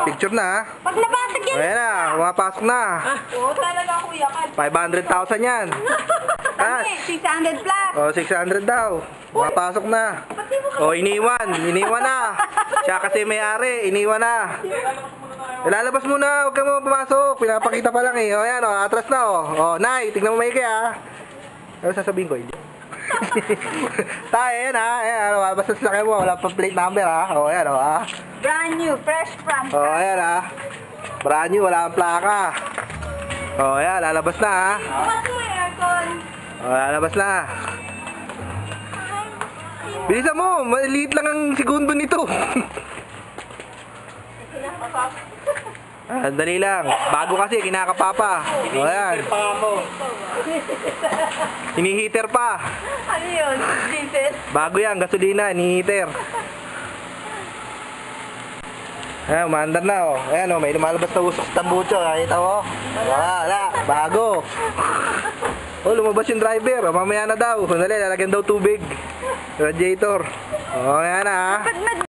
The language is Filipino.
Picture na ha. Pag nabasag yan. Ayan na, pumapasok na. Oo, talaga kuya. 500,000 yan. Ano eh, 600 plus. O, 600 daw. Pumapasok na. O, iniwan na. Siya kasi may-ari, iniwan na. Ilalabas muna, huwag ka mo pumasok. Pinapakita pa lang eh. O, ayan o, atras na o. O, Nay, tignan mo maigi ha. Ano sasabihin ko? Hindi. Tayo, ayan ha. Ayan, ano, basta sa sakay mo, wala pa plate number ha. O, ayan o ha. Brand new, fresh from. O, ayan ha. Brand new, wala ang plaka. O, ayan, lalabas na ha. Bukas mo yung aircon. O, lalabas na. Bilisan mo, maliit lang ang segundo nito. Dali lang. Bago kasi, kinakapapa. O, ayan. Hinihiter pa. Ano yun? Diesel? Bago yan, gasolina, hinihiter. Ayan, umaandar na o. Ayan o, may lumalabas na usok sa tambucho. Nakita mo? Wala, bago. O, lumabas yung driver. O, mamaya na daw. Sandali, lalagyan daw tubig. Radiator. O, ayan na ha. Pag